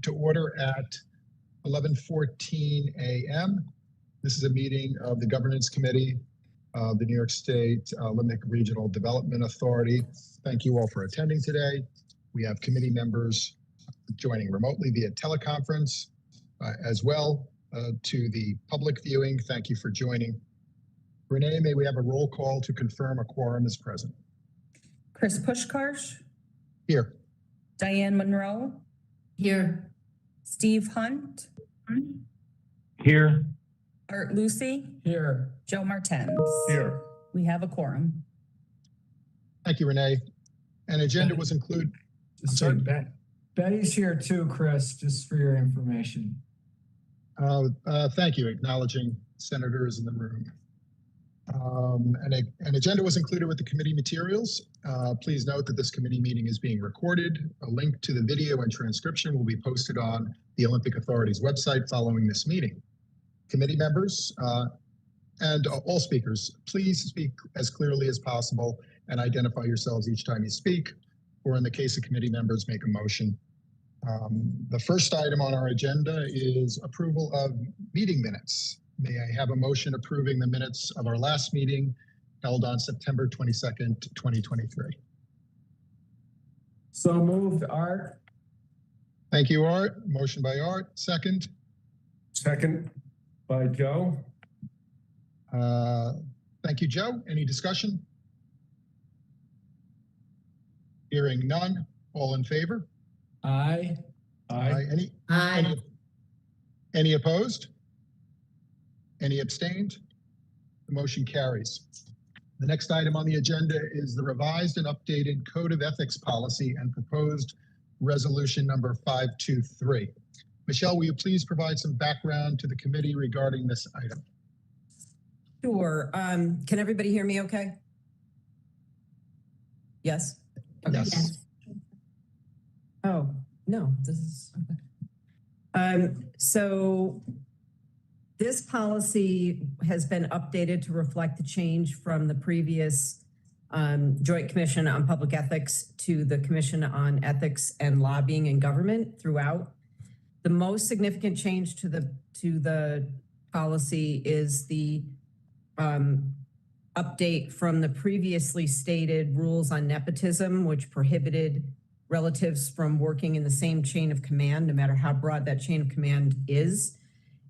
to order at 11:14 a.m. This is a meeting of the Governance Committee of the New York State Limerick Regional Development Authority. Thank you all for attending today. We have committee members joining remotely via teleconference, as well to the public viewing. Thank you for joining. Renee, may we have a roll call to confirm a quorum is present? Chris Pushkarsh. Here. Diane Monroe. Here. Steve Hunt. Here. Art Lucy. Here. Joe Martens. Here. We have a quorum. Thank you, Renee. An agenda was included. Sorry, Betty's here too, Chris, just for your information. Thank you, acknowledging senators in the room. An agenda was included with the committee materials. Please note that this committee meeting is being recorded. A link to the video and transcription will be posted on the Olympic Authority's website following this meeting. Committee members and all speakers, please speak as clearly as possible and identify yourselves each time you speak, or in the case of committee members, make a motion. The first item on our agenda is approval of meeting minutes. May I have a motion approving the minutes of our last meeting held on September 22nd, 2023? So moved, Art. Thank you, Art. Motion by Art. Second? Second by Joe. Thank you, Joe. Any discussion? Hearing none. All in favor? Aye. Aye. Any opposed? Any abstained? The motion carries. The next item on the agenda is the revised and updated Code of Ethics Policy and proposed resolution number 523. Michelle, will you please provide some background to the committee regarding this item? Sure. Can everybody hear me okay? Yes? Okay. Yes. Oh, no, this is okay. So this policy has been updated to reflect the change from the previous Joint Commission on Public Ethics to the Commission on Ethics and Lobbying in Government throughout. The most significant change to the policy is the update from the previously stated rules on nepotism, which prohibited relatives from working in the same chain of command, no matter how broad that chain of command is.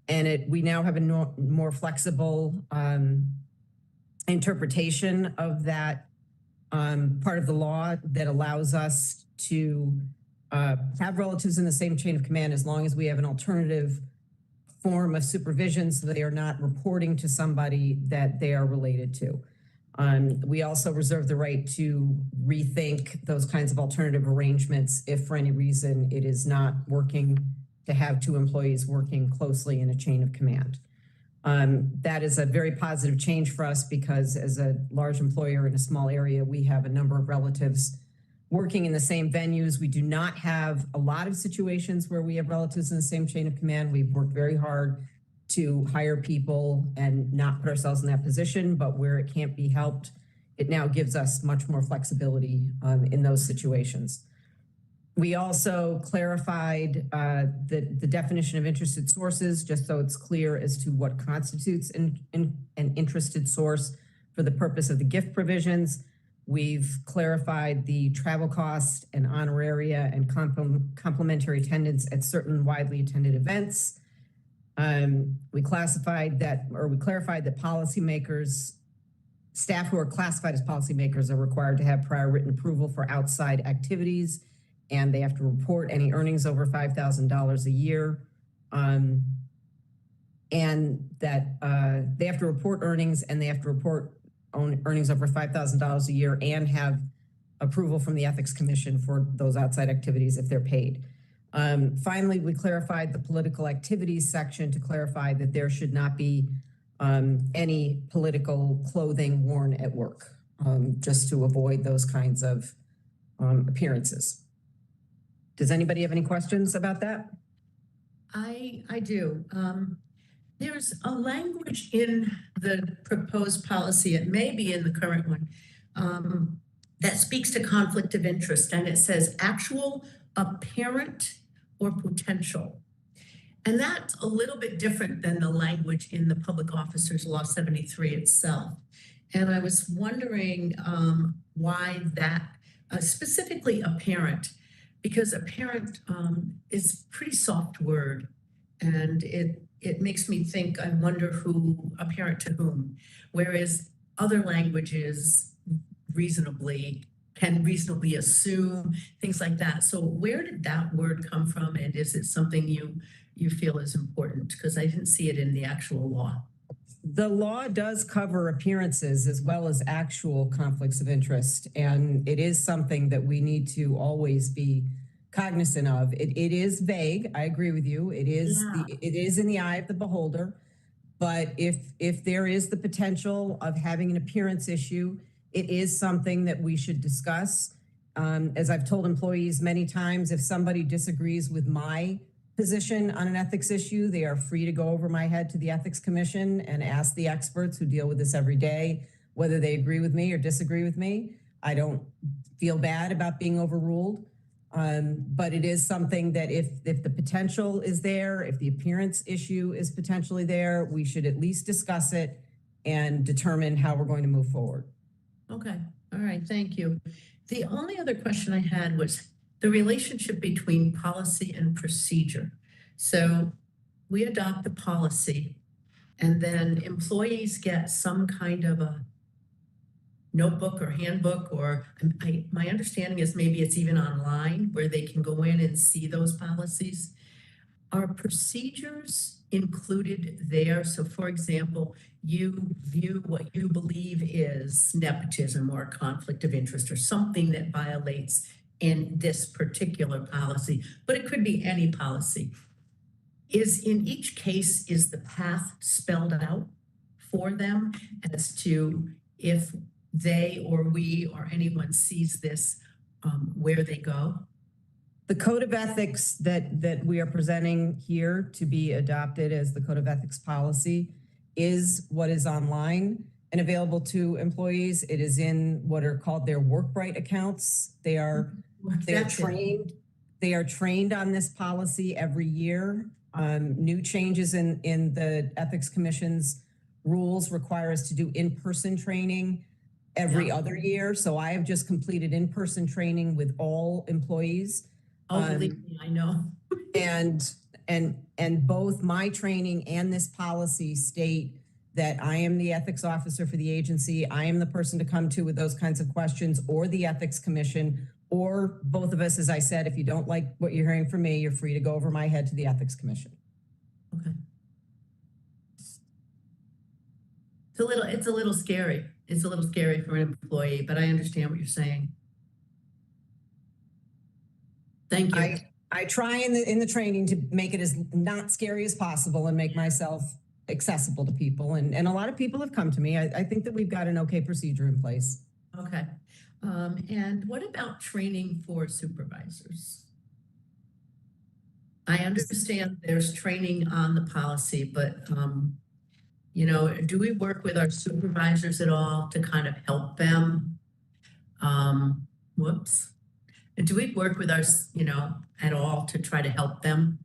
And we now have a more flexible interpretation of that part of the law that allows us to have relatives in the same chain of command as long as we have an alternative form of supervision so that they are not reporting to somebody that they are related to. We also reserve the right to rethink those kinds of alternative arrangements if for any reason it is not working to have two employees working closely in a chain of command. That is a very positive change for us because as a large employer in a small area, we have a number of relatives working in the same venues. We do not have a lot of situations where we have relatives in the same chain of command. We've worked very hard to hire people and not put ourselves in that position, but where it can't be helped, it now gives us much more flexibility in those situations. We also clarified the definition of interested sources, just so it's clear as to what constitutes an interested source for the purpose of the gift provisions. We've clarified the travel cost and honoraria and complimentary attendance at certain widely attended events. We clarified that policymakers, staff who are classified as policymakers are required to have prior written approval for outside activities, and they have to report any earnings over $5,000 a year. And that they have to report earnings, and they have to report earnings over $5,000 a year and have approval from the Ethics Commission for those outside activities if they're paid. Finally, we clarified the political activities section to clarify that there should not be any political clothing worn at work, just to avoid those kinds of appearances. Does anybody have any questions about that? I do. There's a language in the proposed policy, it may be in the current one, that speaks to conflict of interest, and it says actual apparent or potential. And that's a little bit different than the language in the Public Officers Law 73 itself. And I was wondering why that, specifically a parent, because a parent is a pretty soft word, and it makes me think, I wonder who, a parent to whom, whereas other languages can reasonably assume, things like that. So where did that word come from, and is it something you feel is important? Because I didn't see it in the actual law. The law does cover appearances as well as actual conflicts of interest, and it is something that we need to always be cognizant of. It is vague. I agree with you. It is it is in the eye of the beholder. But if there is the potential of having an appearance issue, it is something that we should discuss. As I've told employees many times, if somebody disagrees with my position on an ethics issue, they are free to go over my head to the Ethics Commission and ask the experts who deal with this every day whether they agree with me or disagree with me. I don't feel bad about being overruled, but it is something that if the potential is there, if the appearance issue is potentially there, we should at least discuss it and determine how we're going to move forward. Okay, all right, thank you. The only other question I had was the relationship between policy and procedure. So we adopt the policy, and then employees get some kind of a notebook or handbook, or my understanding is maybe it's even online where they can go in and see those policies. Are procedures included there? So for example, you view what you believe is nepotism or conflict of interest or something that violates in this particular policy, but it could be any policy. Is in each case, is the path spelled out for them as to if they or we or anyone sees this, where they go? The Code of Ethics that we are presenting here to be adopted as the Code of Ethics policy is what is online and available to employees. It is in what are called their Workbright accounts. They are trained. They are trained on this policy every year. New changes in the Ethics Commission's rules require us to do in-person training every other year. So I have just completed in-person training with all employees. Oh, believe me, I know. and both my training and this policy state that I am the ethics officer for the agency. I am the person to come to with those kinds of questions, or the Ethics Commission, or both of us. As I said, if you don't like what you're hearing from me, you're free to go over my head to the Ethics Commission. Okay. It's a little scary. It's a little scary for an employee, but I understand what you're saying. Thank you. I try in the training to make it as not scary as possible and make myself accessible to people. And a lot of people have come to me. I think that we've got an okay procedure in place. Okay. And what about training for supervisors? I understand there's training on the policy, but you know, do we work with our supervisors at all to kind of help them? And do we work with our, you know, at all to try to help them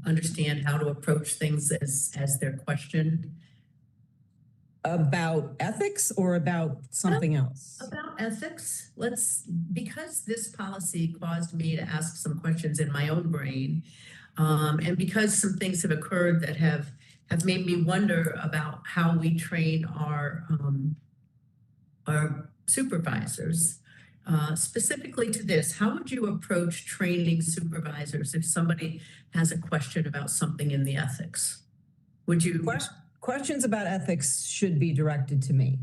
understand how to approach things as they're questioned? About ethics or about something else? About ethics. Because this policy caused me to ask some questions in my own brain, and because some things have occurred that have made me wonder about how we train our supervisors. Specifically to this, how would you approach training supervisors if somebody has a question about something in the ethics? Would you? Questions about ethics should be directed to me.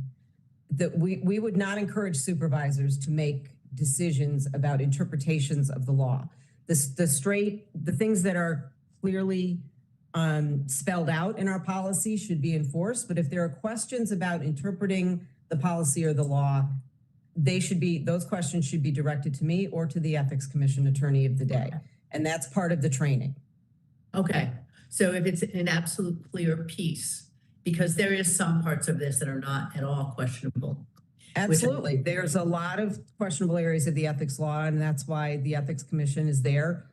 That we would not encourage supervisors to make decisions about interpretations of the law. The things that are clearly spelled out in our policy should be enforced. But if there are questions about interpreting the policy or the law, those questions should be directed to me or to the Ethics Commission attorney of the day. And that's part of the training. Okay. So if it's an absolute clear piece, because there is some parts of this that are not at all questionable. Absolutely. There's a lot of questionable areas of the ethics law, and that's why the Ethics Commission is there.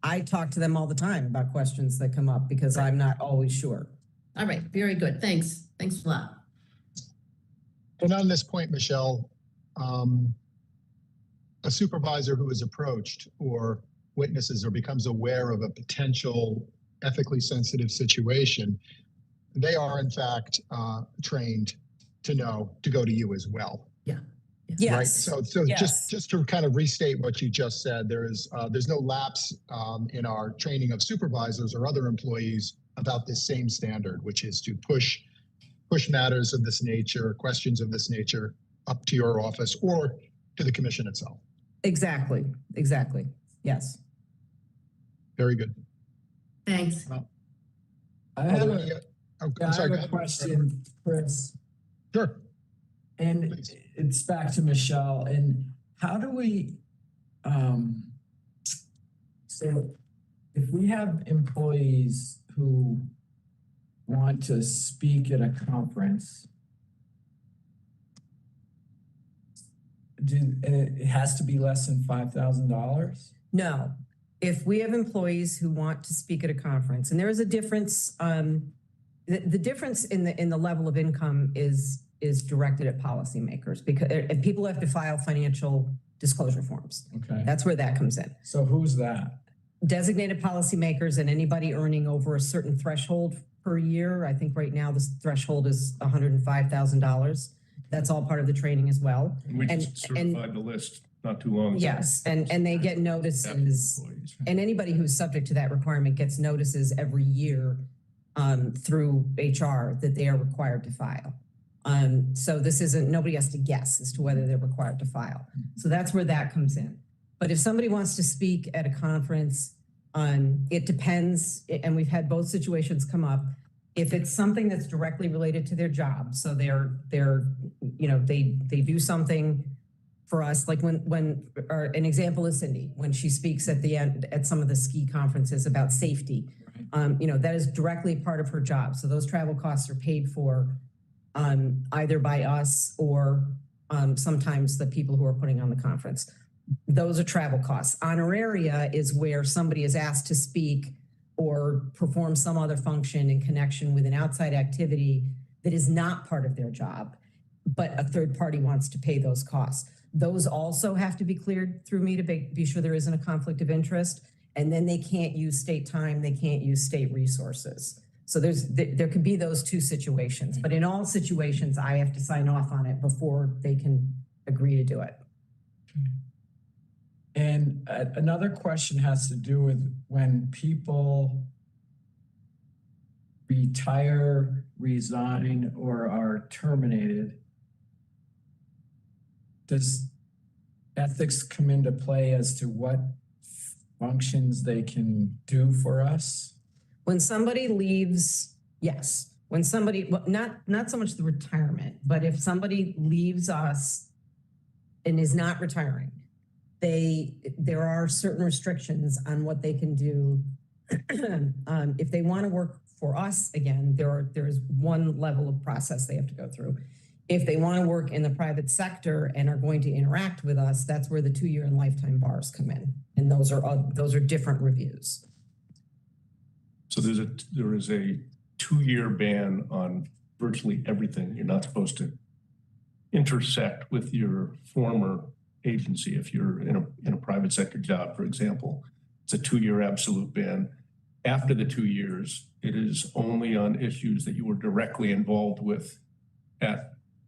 I talk to them all the time about questions that come up because I'm not always sure. All right, very good. Thanks. Thanks a lot. And on this point, Michelle, a supervisor who is approached or witnesses or becomes aware of a potential ethically sensitive situation, they are in fact trained to know to go to you as well. Yes. Right. So Yes. just to kind of restate what you just said, there's no lapse in our training of supervisors or other employees about this same standard, which is to push matters of this nature, questions of this nature up to your office or to the commission itself. Exactly. Exactly. Yes. Very good. Thanks. I have Are there a, any- oh, I I'm sorry, go have a ahead. question, Chris, Sure. and Please. it's back to Michelle. And how do we, so if we have employees who want to speak at a conference, it has to be less than $5,000? No. If we have employees who want to speak at a conference, and there is a difference, the difference in the level of income is directed at policymakers because people have to file financial disclosure forms. Okay. That's where that comes in. So who's that? Designated policymakers and anybody earning over a certain threshold per year. I think right now the threshold is $105,000. That's all part of the training as well. And we And- just certified the list not too long ago. Yes, and they get notices, Employees. and anybody who's subject to that requirement gets notices every year through HR that they are required to file. So this isn't, nobody has to guess as to whether they're required to file. So that's where that comes in. But if somebody wants to speak at a conference, it depends, and we've had both situations come up. If it's something that's directly related to their job, so they're they do something for us, like when or an example is Cindy, when she speaks at the end at some of the ski conferences about safety, that is directly part of her job. So those travel costs are paid for either by us or sometimes the people who are putting on the conference. Those are travel costs. Honoraria is where somebody is asked to speak or perform some other function in connection with an outside activity that is not part of their job, but a third party wants to pay those costs. Those also have to be cleared through me to be sure there isn't a conflict of interest. And then they can't use state time, they can't use state resources. So there could be those two situations, but in all situations, I have to sign off on it before they can agree to do it. And another question has to do with when people retire, resign, or are terminated, does ethics come into play as to what functions they can do for us? When somebody leaves, yes. When somebody, well, not so much the retirement, but if somebody leaves us and is not retiring, there are certain restrictions on what they can do. If they want to work for us again, there's one level of process they have to go through. If they want to work in the private sector and are going to interact with us, that's where the 2-year and lifetime bars come in, and those are different reviews. So there is a 2-year ban on virtually everything. You're not supposed to intersect with your former agency. If you're in a private sector job, for example, it's a 2-year absolute ban. After the 2 years, it is only on issues that you were directly involved with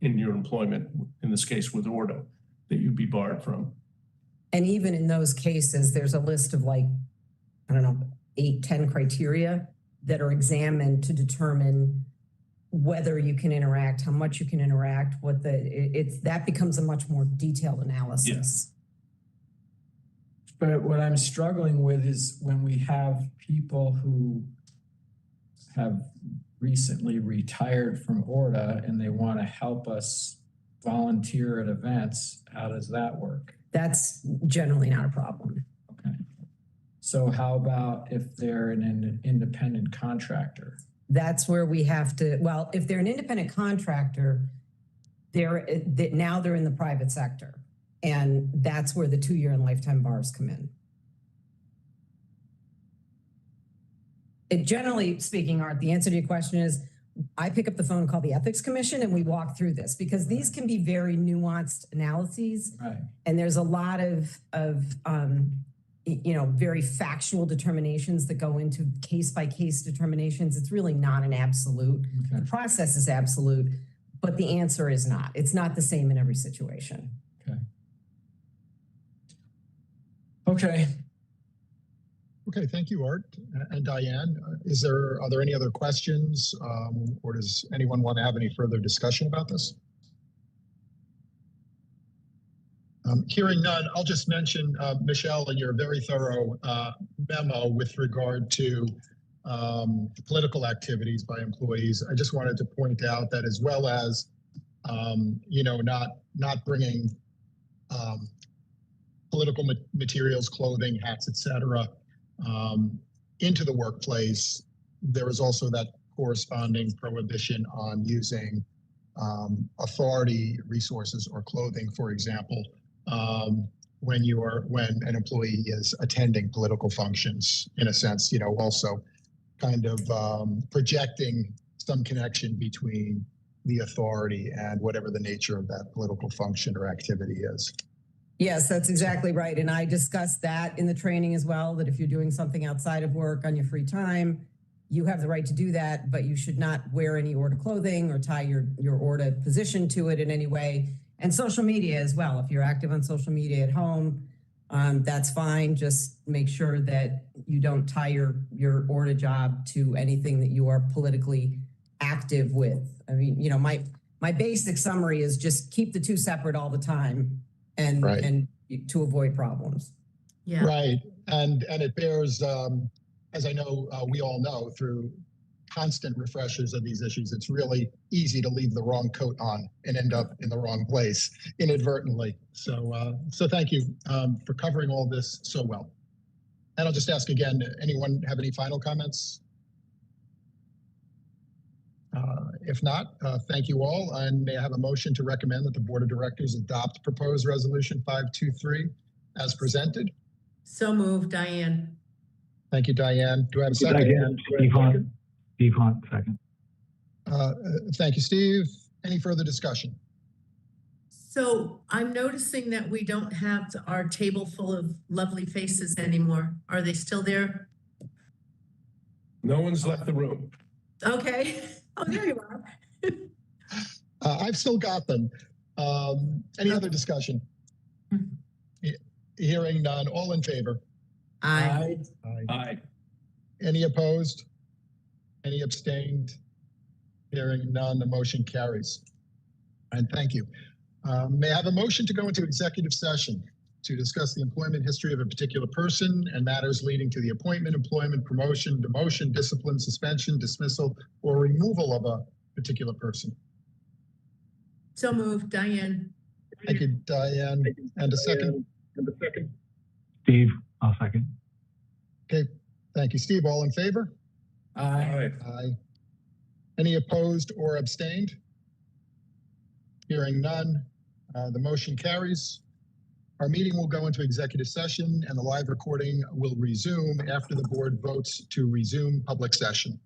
in your employment, in this case with ORDA, that you'd be barred from. And even in those cases, there's a list of 8, 10 criteria that are examined to determine whether you can interact, how much you can interact, that becomes a much more detailed analysis. But what I'm struggling with is when we have people who have recently retired from ORDA and they want to help us volunteer at events, how does that work? That's generally not a problem. Okay. So how about if they're an independent contractor? That's where we have to, well, if they're an independent contractor, now they're in the private sector. And that's where the 2-year and lifetime bars come in. Generally speaking, Art, the answer to your question is, I pick up the phone, call the Ethics Commission, and we walk through this because these can be very nuanced analyses. Right. And there's a lot of very factual determinations that go into case by case determinations. It's really not an absolute. Okay. The process is absolute, but the answer is not. It's not the same in every situation. Okay. Okay, thank you, Art and Diane. Are there any other questions, or does anyone want to have any further discussion about this? Hearing none, I'll just mention, Michelle, in your very thorough memo with regard to political activities by employees, I just wanted to point out that as well as, not bringing political materials, clothing, hats, etc., into the workplace, there is also that corresponding prohibition on using authority resources or clothing, for example, when an employee is attending political functions, in a sense, also kind of projecting some connection between the authority and whatever the nature of that political function or activity is. Yes, that's exactly right. And I discussed that in the training as well, that if you're doing something outside of work on your free time, you have the right to do that, but you should not wear any ORDA clothing or tie your ORDA position to it in any way. And social media as well. If you're active on social media at home, that's fine. Just make sure that you don't tie your ORDA job to anything that you are politically active with. I mean, my basic summary is just keep the two separate all the time. And to avoid problems. Yeah. Right. And it bears, as I know, we all know through constant refreshers of these issues, it's really easy to leave the wrong coat on and end up in the wrong place inadvertently. So thank you for covering all this so well. And I'll just ask again, anyone have any final comments? If not, thank you all, and may I have a motion to recommend that the Board of Directors adopt proposed Resolution 523 as presented? So moved, Diane. Thank you, Diane. Do I have a second? Diane, Steve Hunt. Steve Hunt, second. Thank you, Steve. Any further discussion? So I'm noticing that we don't have our table full of lovely faces anymore. Are they still there? No one's left the room. Okay. Oh, there you are. I've still got them. Any other discussion? Hearing none. All in favor? Aye. Aye. Any opposed? Any abstained? Hearing none, the motion carries. And thank you. May I have a motion to go into executive session to discuss the employment history of a particular person and matters leading to the appointment, employment, promotion, demotion, discipline, suspension, dismissal, or removal of a particular person? So moved, Diane. Thank you, Diane. And a second? Steve, I'll second. Okay, thank you, Steve. All in favor? Aye. Aye. Any opposed or abstained? Hearing none, the motion carries. Our meeting will go into executive session and the live recording will resume after the board votes to resume public session.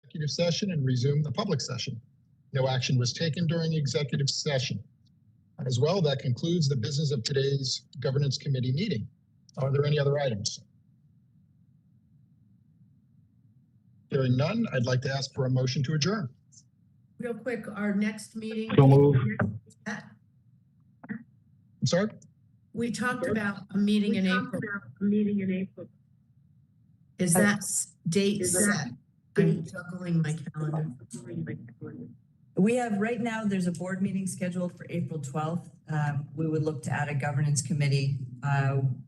executive session and resume the public session. No action was taken during the executive session. As well, that concludes the business of today's governance committee meeting. Are there any other items? Hearing none, I'd like to ask for a motion to adjourn. Real quick, our next meeting. So move. I'm sorry? We talked about a meeting in April. Is that date set? I'm juggling my calendar. We have, right now, there's a board meeting scheduled for April 12th. We would look to add a governance committee.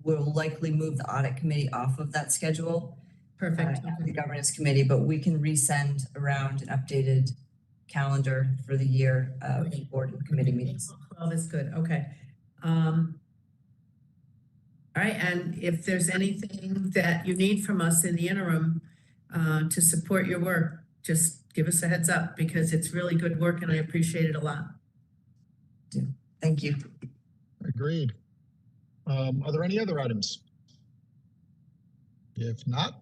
We'll likely move the audit committee off of that schedule. Perfect. The governance committee, but we can resend around an updated calendar for the year of board and committee meetings. April 12 is good. Okay. All right, and if there's anything that you need from us in the interim to support your work, just give us a heads up because it's really good work and I appreciate it a lot. Thank you. Agreed. Are there any other items? If not,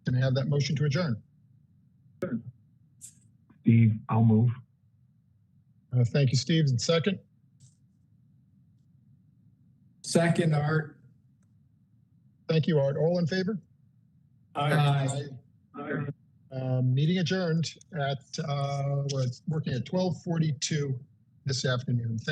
can I have that motion to adjourn? Steve, I'll move. Thank you, Steve. And second? Second, Art. Thank you, Art. All in favor? Aye. Meeting adjourned at, we're working at 12:42 this afternoon. Thank